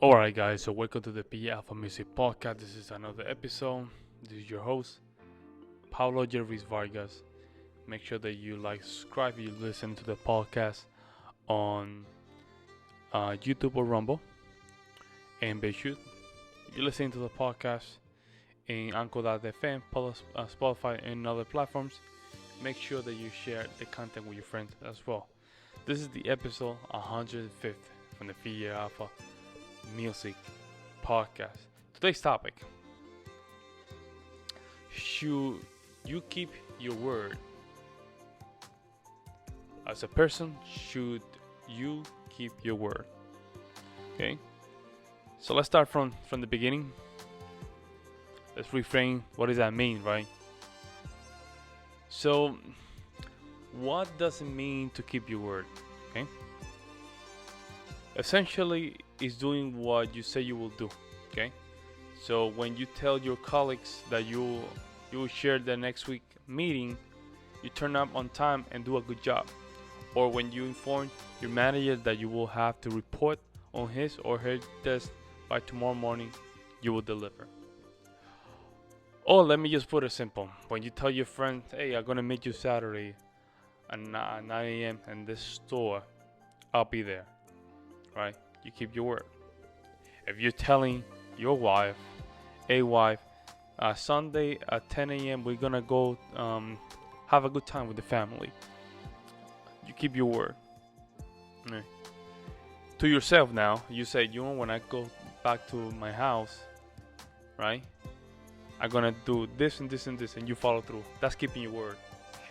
Alright, guys, so welcome to the P Alpha Music Podcast. This is another episode. This is your host, Pablo Ruiz Vargas. Make sure that you subscribe, you listen to the podcast on YouTube or Rumble. And be sure you listen to the podcast in Anchor.fm, Spotify, and other platforms. Make sure that you share the content with your friends as well. This is the episode 105th from the P Alpha Music Podcast. Today's topic: should you keep your word? As a person, should you keep your word? Okay, so let's start from the beginning. Let's reframe what does that mean, right? So what does it mean to keep your word? Okay, essentially is doing what you say you will do. Okay, so when you tell your colleagues that you will share the next week meeting, you turn up on time and do a good job. Or when you inform your manager that you will have to report on his or her desk by tomorrow morning, you will deliver. Or let me just put it simple: when you tell your friend, hey, I'm gonna meet you Saturday at 9 a.m. in this store, I'll be there. Right? You keep your word. If you're telling your wife, Sunday at 10 a.m. we're gonna go have a good time with the family, you keep your word. Right. To yourself now, you say, when I go back to my house, right, I'm gonna do this and this and this, and you follow through. That's keeping your word.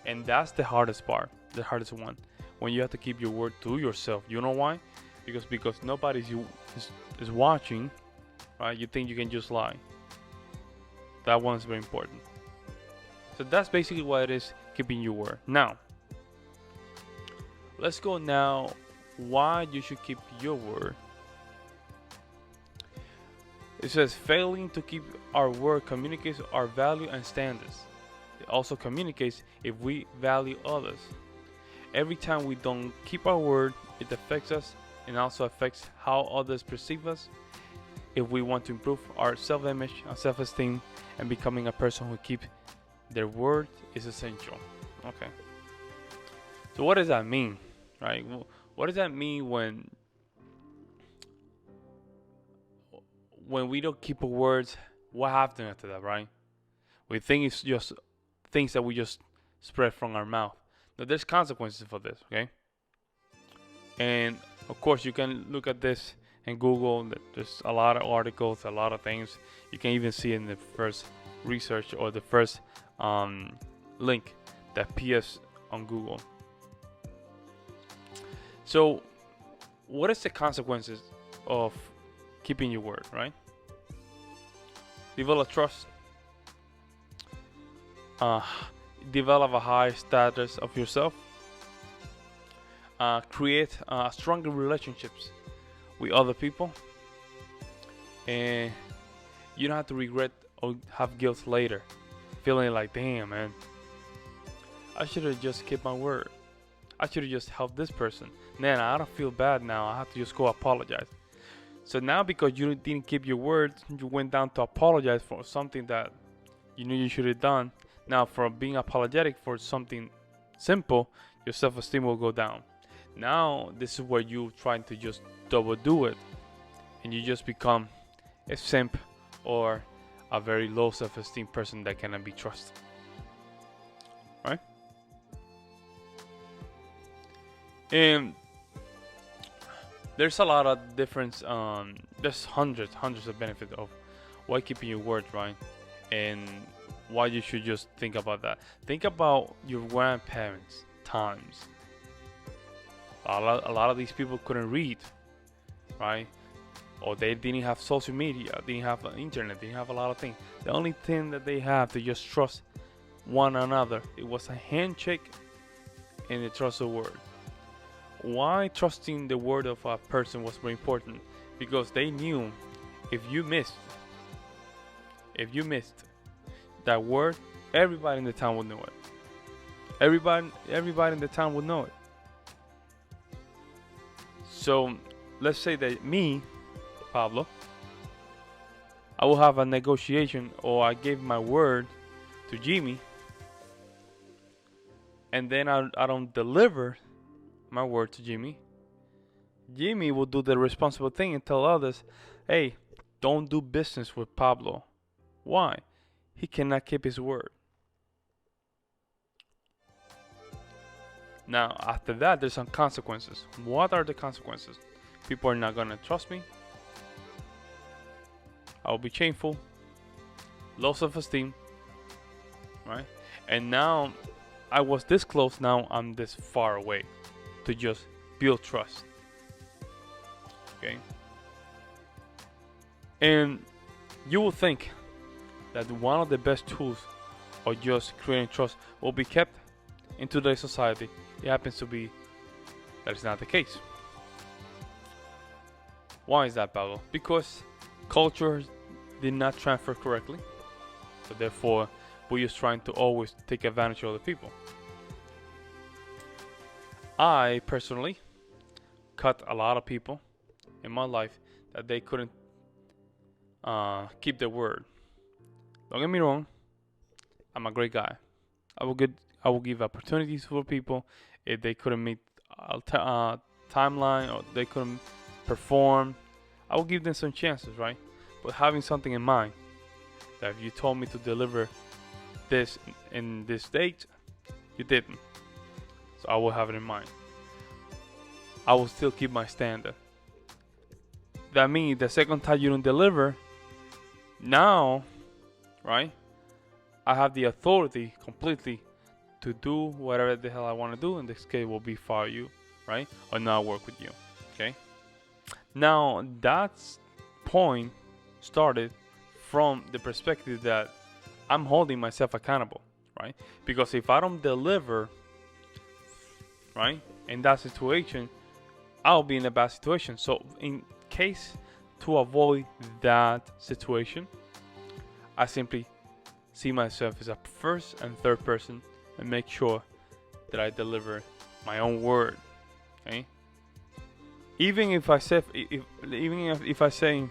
And that's the hardest part, the hardest one, when you have to keep your word to yourself. You know why? Because nobody is watching, right? You think you can just lie. That one's very important. So that's basically what it is, keeping your word. Now, let's go now why you should keep your word. It says failing to keep our word communicates our value and standards. It also communicates if we value others. Every time we don't keep our word, it affects us and also affects how others perceive us. If we want to improve our self-image and self-esteem, and becoming a person who keeps their word is essential. Okay. So what does that mean, right? What does that mean when we don't keep our words? What happens after that, right? We think it's just things that we just spread from our mouth. Now there's consequences for this, okay? And of course, you can look at this and Google. There's a lot of articles, a lot of things. You can even see in the first research or the first link that appears on Google. So, what is the consequences of keeping your word, right? Develop trust. Develop a high status of yourself. Create stronger relationships with other people, and you don't have to regret or have guilt later, feeling like, damn man, I should have just kept my word. I should have just helped this person. Man, I don't feel bad now. I have to just go apologize. So now, because you didn't keep your word, you went down to apologize for something that you knew you should have done. Now, for being apologetic for something simple, your self-esteem will go down. Now, this is where you trying to just double do it, and you just become a simp or a very low self-esteem person that cannot be trusted. Right? And there's a lot of difference. There's hundreds of benefits of why keeping your word, right? And why you should just think about that. Think about your grandparents' times. A lot of these people couldn't read, right? Or they didn't have social media, didn't have internet, didn't have a lot of things. The only thing that they have to just trust one another, it was a handshake and a trusted word. Why trusting the word of a person was very important? Because they knew if you missed that word, everybody in the town would know it. Everybody in the town would know it. So let's say that me, Pablo, I will have a negotiation, or I gave my word to Jimmy, and then I don't deliver my word to Jimmy, Jimmy will do the responsible thing and tell others, hey, don't do business with Pablo. Why? He cannot keep his word. Now, after that, there's some consequences. What are the consequences? People are not going to trust me. I'll be shameful. Low self-esteem. Right? And now, I was this close, now I'm this far away to just build trust. Okay? And you will think that one of the best tools of just creating trust will be kept in today's society. It happens to be that is not the case. Why is that, Pablo? Because culture did not transfer correctly. So therefore, we're just trying to always take advantage of other people. I personally cut a lot of people in my life that they couldn't keep their word. Don't get me wrong, I'm a great guy. I will give opportunities for people if they couldn't meet a timeline or they couldn't perform. I will give them some chances, right? But having something in mind, that if you told me to deliver this in this date, you didn't. So I will have it in mind. I will still keep my standard. That means the second time you don't deliver, now, right, I have the authority completely to do whatever the hell I want to do. In this case, will be fire you, right, or not work with you. Okay. Now that point started from the perspective that I'm holding myself accountable, right? Because if I don't deliver, right, in that situation, I'll be in a bad situation. So in case to avoid that situation, I simply see myself as a first and third person and make sure that I deliver my own word. Okay. Even if I say, if I say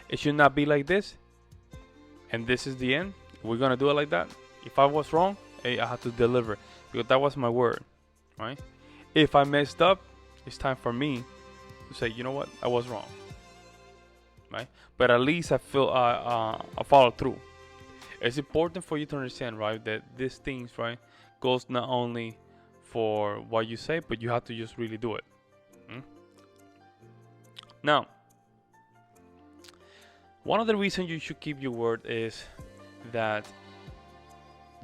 it should not be like this, and this is the end, we're gonna do it like that. If I was wrong, hey, I had to deliver because that was my word, right? If I messed up, it's time for me to say, you know what, I was wrong, right? But at least I feel I follow through. It's important for you to understand, right, that these things, right, goes not only for what you say, but you have to just really do it. Now, one of the reasons you should keep your word is that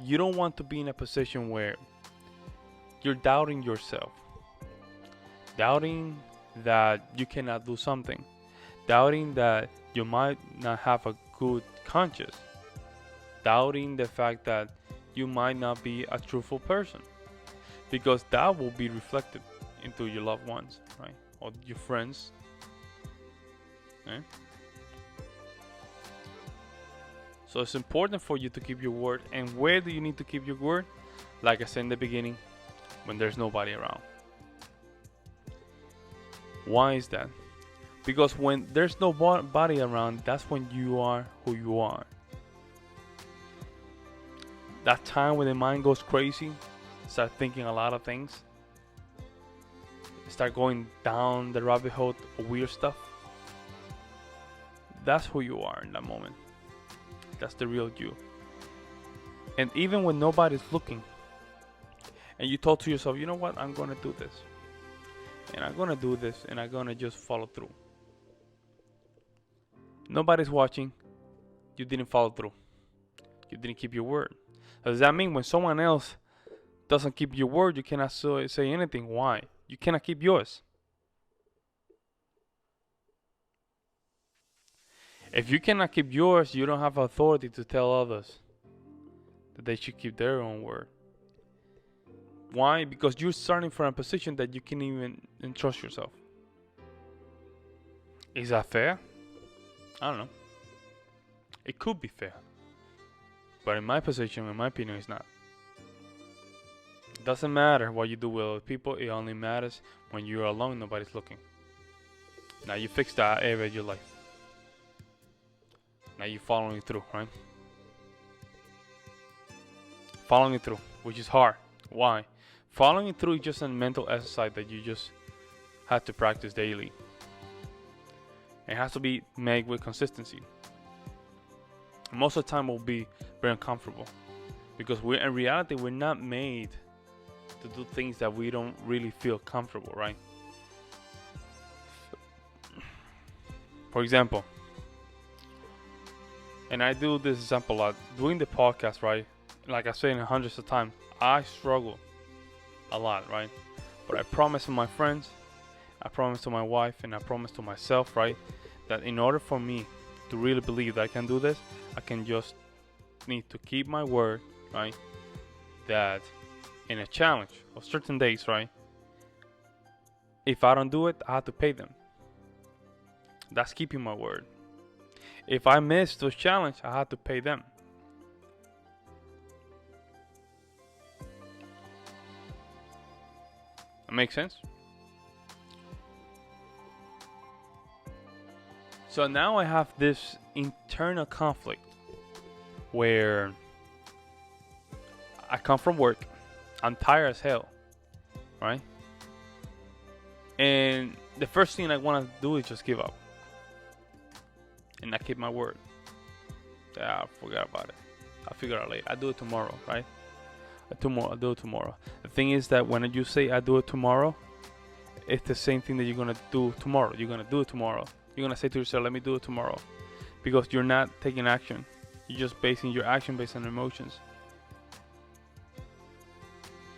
you don't want to be in a position where you're doubting yourself, doubting that you cannot do something, doubting that you might not have a good conscience, doubting the fact that you might not be a truthful person, because that will be reflected into your loved ones, right, or your friends, right? So it's important for you to keep your word. And where do you need to keep your word? Like I said in the beginning, when there's nobody around. Why is that? Because when there's nobody around, that's when you are who you are. That time when the mind goes crazy, start thinking a lot of things, start going down the rabbit hole of weird stuff. That's who you are in that moment. That's the real you. And even when nobody's looking, and you thought to yourself, you know what, I'm gonna do this, and I'm gonna do this, and I'm gonna just follow through. Nobody's watching, you didn't follow through. You didn't keep your word. Does that mean when someone else doesn't keep your word, you cannot say anything? Why? You cannot keep yours. If you cannot keep yours, you don't have authority to tell others that they should keep their own word. Why? Because you're starting from a position that you can't even entrust yourself. Is that fair? I don't know. It could be fair. But in my position, in my opinion, it's not. It doesn't matter what you do with other people. It only matters when you're alone, nobody's looking. Now you fix that area of your life. Now you're following through, right? Following through, which is hard. Why? Following through is just a mental exercise that you just have to practice daily. It has to be made with consistency. Most of the time, it will be very uncomfortable because in reality, we're not made to do things that we don't really feel comfortable, right? For example, and I do this example a lot, doing the podcast, right? Like I said hundreds of times, I struggle a lot, right? But I promise to my friends, I promise to my wife, and I promise to myself, right? That in order for me to really believe that I can do this, I can just need to keep my word, right? That in a challenge of certain days, right? If I don't do it, I have to pay them. That's keeping my word. If I miss those challenges, I have to pay them. That makes sense? So now I have this internal conflict where I come from work, I'm tired as hell, right? And the first thing I want to do is just give up. And not keep my word. I forgot about it. I'll figure it out later. I'll do it tomorrow, right? I'll do it tomorrow. The thing is that when you say I do it tomorrow, it's the same thing that you're gonna do tomorrow. You're gonna do it tomorrow. You're gonna say to yourself, let me do it tomorrow. Because you're not taking action. You're just basing your action based on emotions.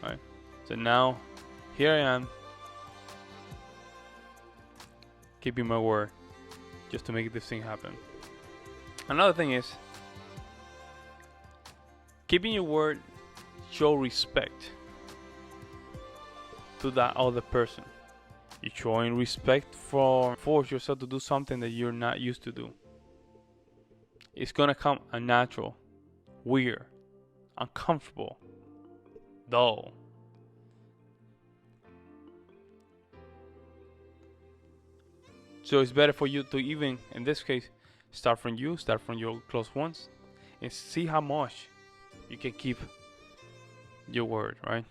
Right? So now, here I am, keeping my word, just to make this thing happen. Another thing is, keeping your word show respect to that other person. You're showing respect for force yourself to do something that you're not used to do. It's gonna come unnatural, weird, uncomfortable, dull. So it's better for you to, even in this case, start from your close ones, and see how much you can keep your word, right?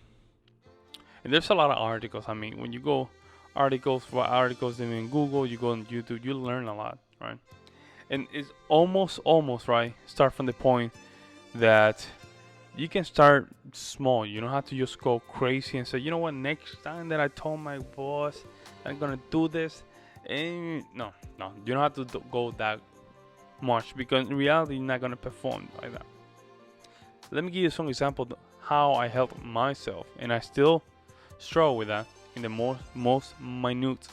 And there's a lot of articles. I mean, when you go articles in Google, you go on YouTube, you learn a lot, right? And it's almost right. Start from the point that you can start small. You don't have to just go crazy and say, you know what, next time that I told my boss I'm gonna do this. And no, you don't have to go that much, because in reality you're not gonna perform like that. Let me give you some example of how I help myself, and I still struggle with that in the most minute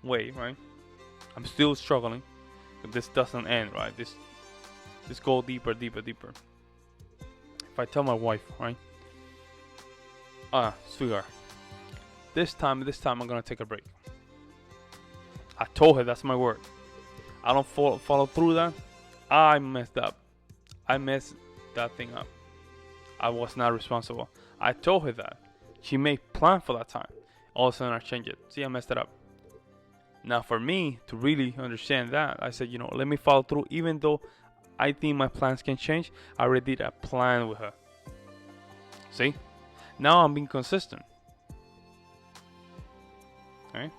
way, right? I'm still struggling, but this doesn't end, right? This go deeper. If I tell my wife, right, sweetheart, this time I'm gonna take a break. I told her, that's my word. I don't follow through that. I messed up. I messed that thing up. I was not responsible. I told her that. She made plan for that time. All of a sudden I changed it. See, I messed it up. Now for me to really understand that, I said, let me follow through. Even though I think my plans can change, I already did a plan with her. See? Now I'm being consistent. Okay?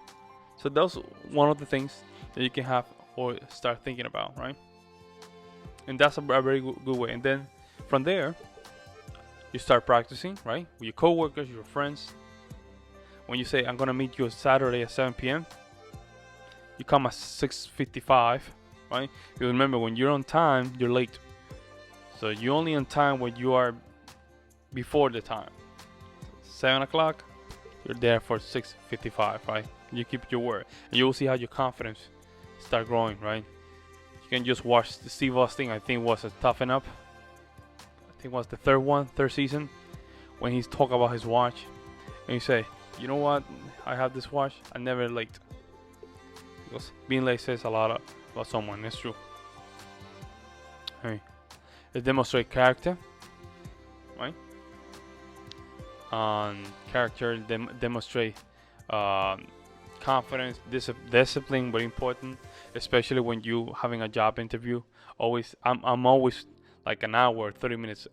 So that's one of the things that you can have or start thinking about, right? And that's a very good way. And then from there, you start practicing, right? With your coworkers, your friends. When you say, I'm gonna meet you Saturday at 7 p.m., you come at 6:55, right? You remember, when you're on time, you're late. So you're only on time when you are before the time. 7 o'clock, you're there for 6:55, right? You keep your word, and you will see how your confidence start growing, right? You can just watch the Steve Austin, I think was a Toughen Up. I think it was the third season, when he's talk about his watch, and he say, you know what? I have this watch. I'm never late. Because being late says a lot about someone. It's true. Hey, it demonstrates character, right? Character demonstrate confidence, discipline, very important, especially when you having a job interview. I'm always like an hour, 30 minutes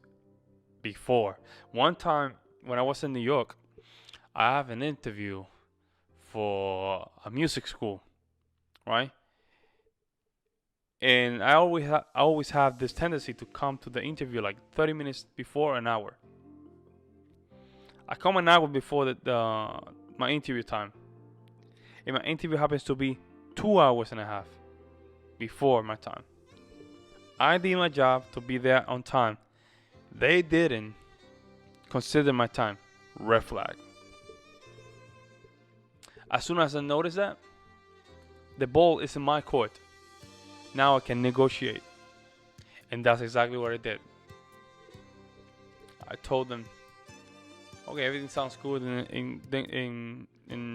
before. One time when I was in New York, I have an interview for a music school, right? And I always have this tendency to come to the interview like 30 minutes before, an hour. I come an hour before my interview time, and my interview happens to be 2 hours and a half before my time. I did my job to be there on time. They didn't consider my time. Red flag. As soon as I notice that, the ball is in my court. Now I can negotiate. And that's exactly what I did. I told them, okay, everything sounds good in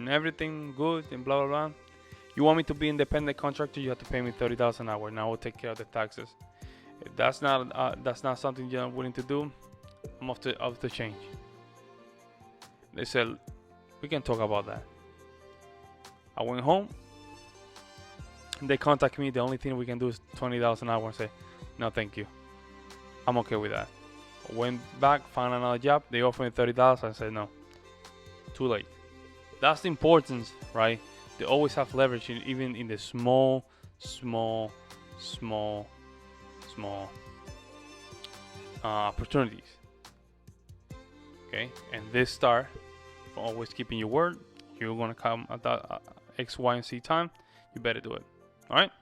everything good and blah blah blah. You want me to be independent contractor? You have to pay me $30,000 an hour, and I will take care of the taxes. If that's not something you're willing to do, I'm off the change. They said, we can talk about that. I went home. They contacted me. The only thing we can do is $20,000 an hour. And say, no, thank you. I'm okay with that. I went back, found another job. They offered me $30,000. I said no. Too late. That's the importance, right? They always have leverage, even in the small opportunities. Okay, and this start for always keeping your word. You're gonna come at that X, Y, and Z time. You better do it. All right.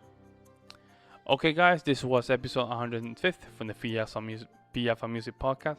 Okay, guys, this was episode 105 from the PF Music Podcast.